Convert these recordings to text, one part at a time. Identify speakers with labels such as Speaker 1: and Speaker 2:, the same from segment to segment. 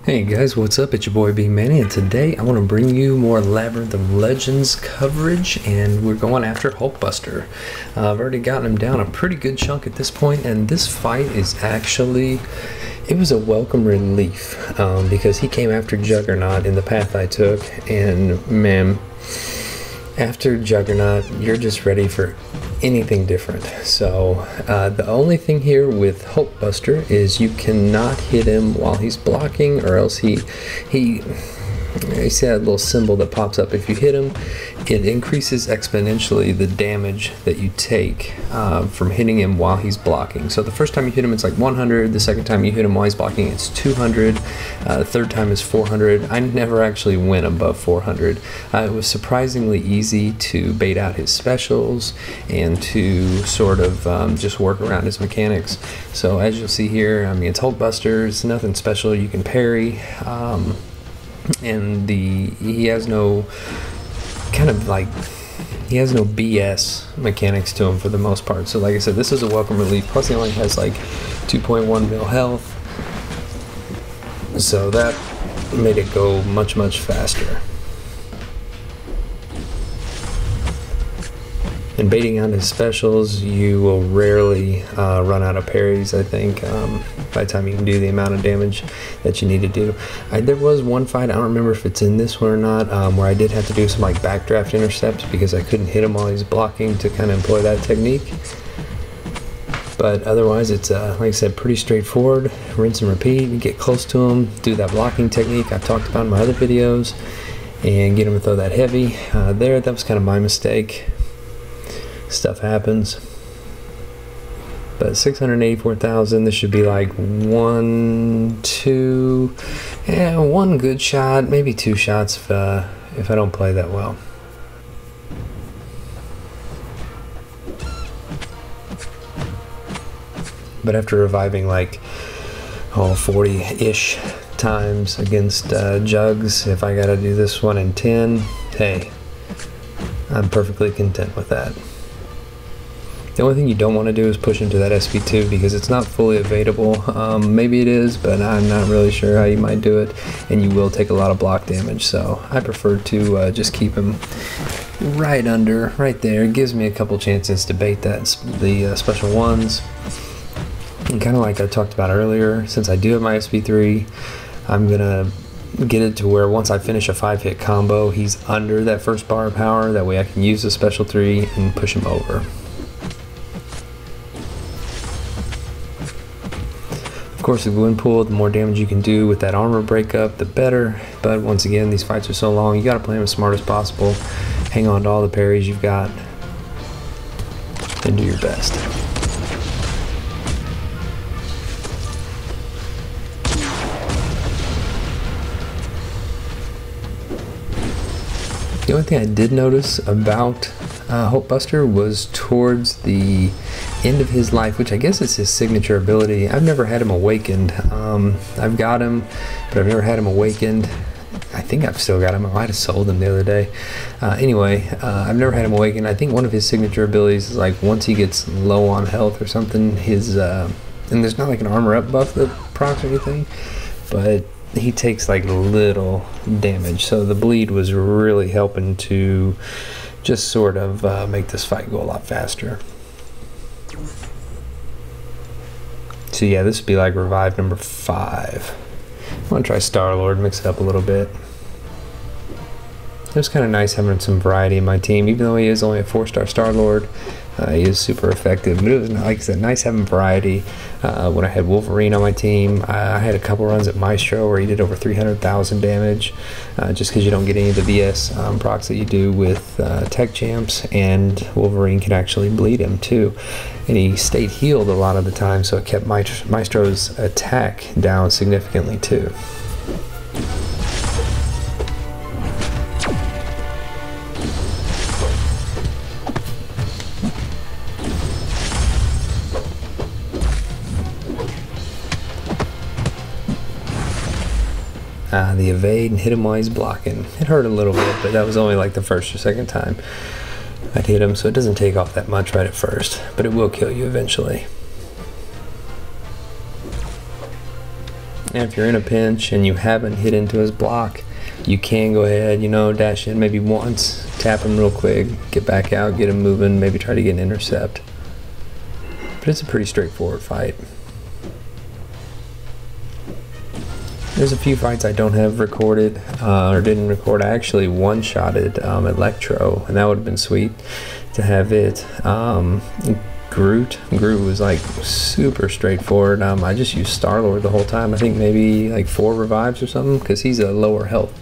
Speaker 1: Hey guys, what's up? It's your boy B Manny, and today I want to bring you more Labyrinth of Legends coverage, and we're going after Hulkbuster. I've already gotten him down a pretty good chunk at this point, and this fight is actually, it was a welcome relief because he came after Juggernaut in the path I took, and man, after Juggernaut, you're just ready for anything different. So the only thing here with Hulkbuster is you cannot hit him while he's blocking, or else you see that little symbol that pops up. If you hit him, it increases exponentially the damage that you take from hitting him while he's blocking. So the first time you hit him, it's like 100. The second time you hit him while he's blocking, it's 200. The third time is 400. I never actually went above 400. It was surprisingly easy to bait out his specials and to sort of just work around his mechanics. So as you'll see here, I mean, it's Hulkbuster. It's nothing special. You can parry. And he has no he has no BS mechanics to him for the most part. So like I said, this is a welcome relief. Plus he only has like 2.1 mil health, so that made it go much faster. And baiting out his specials, you will rarely run out of parries, I think, by the time you can do the amount of damage that you need to do. There was one fight, I don't remember if it's in this one or not, where I did have to do some like backdraft intercepts because I couldn't hit him while he's blocking to kind of employ that technique. But otherwise, it's, like I said, pretty straightforward. Rinse and repeat, you get close to him, do that blocking technique I've talked about in my other videos, and get him to throw that heavy. That was kind of my mistake. Stuff happens. But 684,000, this should be like one good shot, maybe two shots if I don't play that well. But after reviving like 40-ish times against Jugs, if I gotta do this one in 10, hey, I'm perfectly content with that. The only thing you don't want to do is push into that SP2 because it's not fully evadable. Maybe it is, but I'm not really sure how you might do it, and you will take a lot of block damage. So I prefer to just keep him right there. It gives me a couple chances to bait the special ones. And kind of like I talked about earlier, since I do have my SP3, I'm gonna get it to where once I finish a 5-hit combo, he's under that first bar of power. That way I can use the special 3 and push him over. Of course, the Gwenpool, the more damage you can do with that armor breakup, the better. But once again, these fights are so long, you gotta play them as smart as possible. Hang on to all the parries you've got and do your best. The only thing I did notice about Hulkbuster was towards the end of his life, which I guess is his signature ability. I've never had him awakened. I've got him, but I've never had him awakened. I think I've still got him. I might have sold him the other day. Anyway, I've never had him awakened. I think one of his signature abilities is like once he gets low on health or something, and there's not like an armor up buff that procs or anything, but he takes like little damage. So the bleed was really helping to just sort of make this fight go a lot faster. So yeah, this would be like revive number 5. I want to try Star-Lord, mix it up a little bit. It was kind of nice having some variety in my team, even though he is only a 4-star Star-Lord. He is super effective, but it was, like I said, nice having variety. When I had Wolverine on my team, I had a couple runs at Maestro where he did over 300,000 damage, just because you don't get any of the VS procs that you do with Tech Champs, and Wolverine can actually bleed him too. And he stayed healed a lot of the time, so it kept Maestro's attack down significantly too. The evade and hit him while he's blocking. It hurt a little bit, but that was only like the first or second time I'd hit him, so it doesn't take off that much right at first, but it will kill you eventually. And if you're in a pinch and you haven't hit into his block, you can go ahead, you know, dash in maybe once, tap him real quick, get back out, get him moving, maybe try to get an intercept. But it's a pretty straightforward fight. There's a few fights I don't have recorded or didn't record. I actually one-shotted Electro, and that would have been sweet to have it. Groot was like super straightforward. I just used Star-Lord the whole time. I think maybe like 4 revives or something, because he's a lower health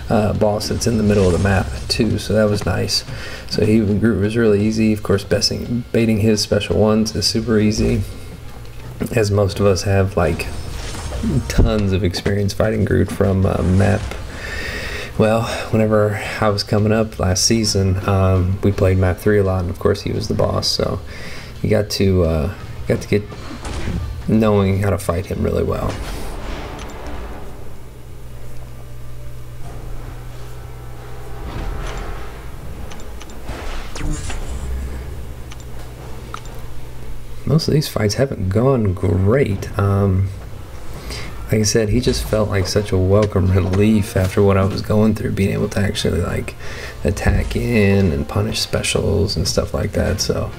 Speaker 1: boss that's in the middle of the map too, so that was nice. So Groot was really easy. Of course, baiting his special ones is super easy, as most of us have like tons of experience fighting Groot from map. Well, whenever I was coming up last season, we played map 3 a lot, and of course he was the boss, so you got to get knowing how to fight him really well. Most of these fights haven't gone great. Like I said, he just felt like such a welcome relief after what I was going through, being able to actually like attack in and punish specials and stuff like that. So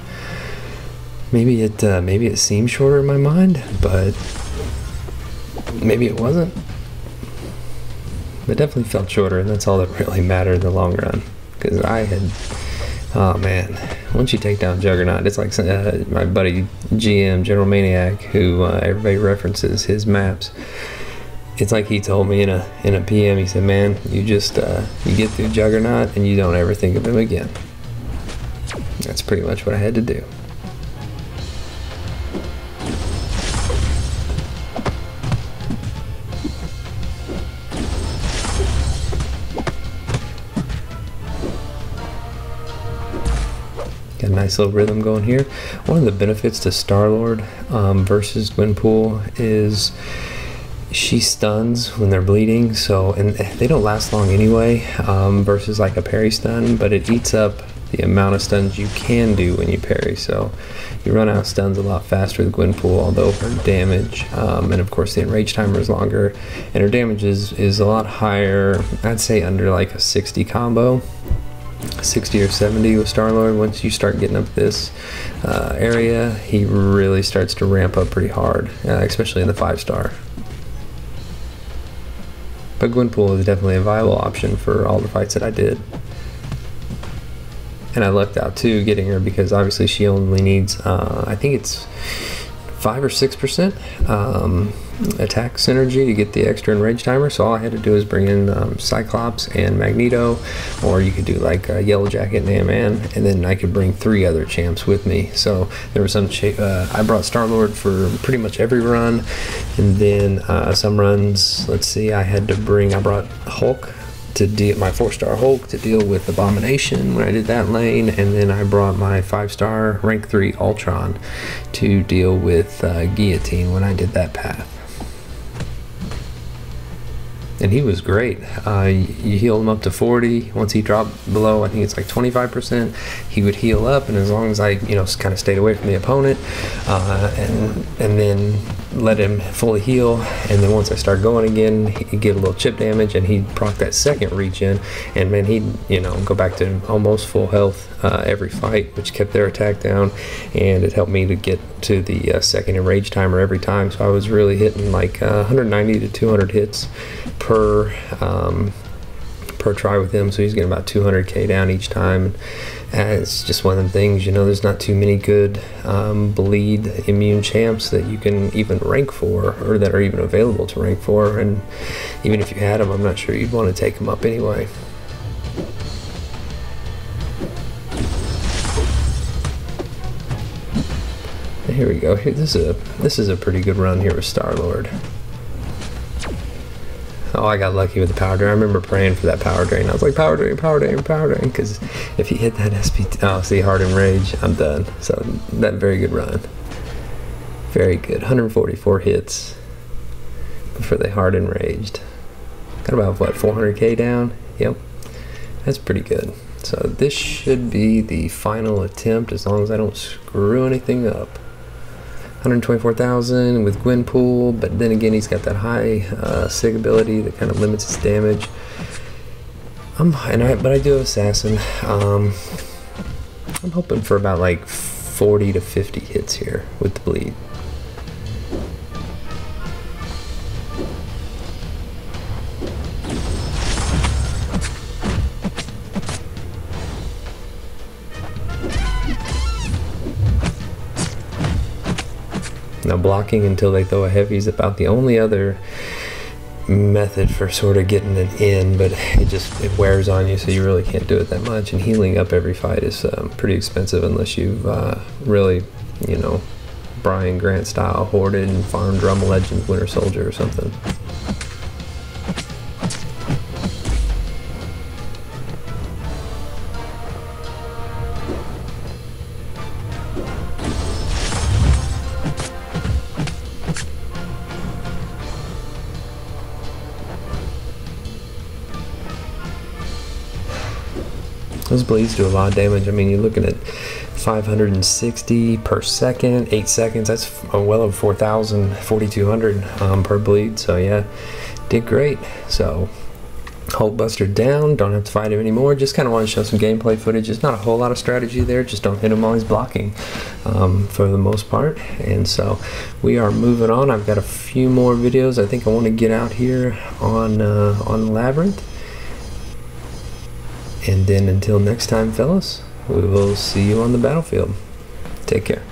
Speaker 1: maybe it seemed shorter in my mind, but maybe it wasn't. It definitely felt shorter, and that's all that really mattered in the long run. Because I had, oh man, once you take down Juggernaut, it's like my buddy GM, General Maniac, who everybody references his maps. It's like he told me in a PM, he said, man, you just, you get through Juggernaut and you don't ever think of him again. That's pretty much what I had to do. Got a nice little rhythm going here. One of the benefits to Star-Lord versus Gwenpool is she stuns when they're bleeding, so, and they don't last long anyway, versus like a parry stun, but it eats up the amount of stuns you can do when you parry, so you run out of stuns a lot faster with Gwenpool, although her damage, and of course the enrage timer is longer, and her damage is a lot higher. I'd say under like a 60 combo. 60 or 70 with Star-Lord. Once you start getting up this area, he really starts to ramp up pretty hard, especially in the 5-star. But Gwenpool is definitely a viable option for all the fights that I did. And I lucked out too getting her, because obviously she only needs, I think it's 5 or 6% attack synergy to get the extra enrage timer. So all I had to do is bring in Cyclops and Magneto, or you could do like Yellow Jacket and Ant-Man, and then I could bring 3 other champs with me. So there was some I brought Star-Lord for pretty much every run, and then some runs, let's see, I brought Hulk to deal, my 4-star Hulk to deal with Abomination when I did that lane, and then I brought my 5-star rank 3 Ultron to deal with Guillotine when I did that path. And he was great. You heal him up to 40. Once he dropped below, I think it's like 25%, he would heal up, and as long as I, you know, kind of stayed away from the opponent, and then let him fully heal, and then once I start going again, he'd get a little chip damage, and he'd proc that second regen, and man, he'd, you know, go back to almost full health every fight, which kept their attack down, and it helped me to get to the second enrage timer every time. So I was really hitting like 190 to 200 hits per try with him, so he's getting about 200k down each time. And it's just one of them things, you know, there's not too many good bleed immune champs that you can even rank for, or that are even available to rank for, and even if you had them, I'm not sure you'd want to take them up anyway. Here we go. Here, this is a pretty good run here with Star-Lord. Oh, I got lucky with the power drain. I remember praying for that power drain. I was like, power drain, power drain, power drain, because if you hit that SP, oh, see, hard enrage, I'm done. So that very good run. Very good. 144 hits before they hard enraged. Got about, what, 400k down? Yep. That's pretty good. So this should be the final attempt, as long as I don't screw anything up. 124,000 with Gwenpool, but then again he's got that high sig ability that kind of limits his damage. But I do have Assassin. I'm hoping for about like 40 to 50 hits here with the bleed. Now blocking until they throw a heavy is about the only other method for sort of getting it in, but it wears on you, so you really can't do it that much. And healing up every fight is pretty expensive unless you've really, you know, Brian Grant style hoarded and farmed Drum Legends Winter Soldier or something. Those bleeds do a lot of damage. I mean, you're looking at 560 per second, 8 seconds. That's well over 4,000, 4,200 per bleed. So yeah, did great. So Hulkbuster down. Don't have to fight him anymore. Just kind of want to show some gameplay footage. There's not a whole lot of strategy there. Just don't hit him while he's blocking for the most part. And so we are moving on. I've got a few more videos I think I want to get out here on Labyrinth. And then until next time, fellas, we will see you on the battlefield. Take care.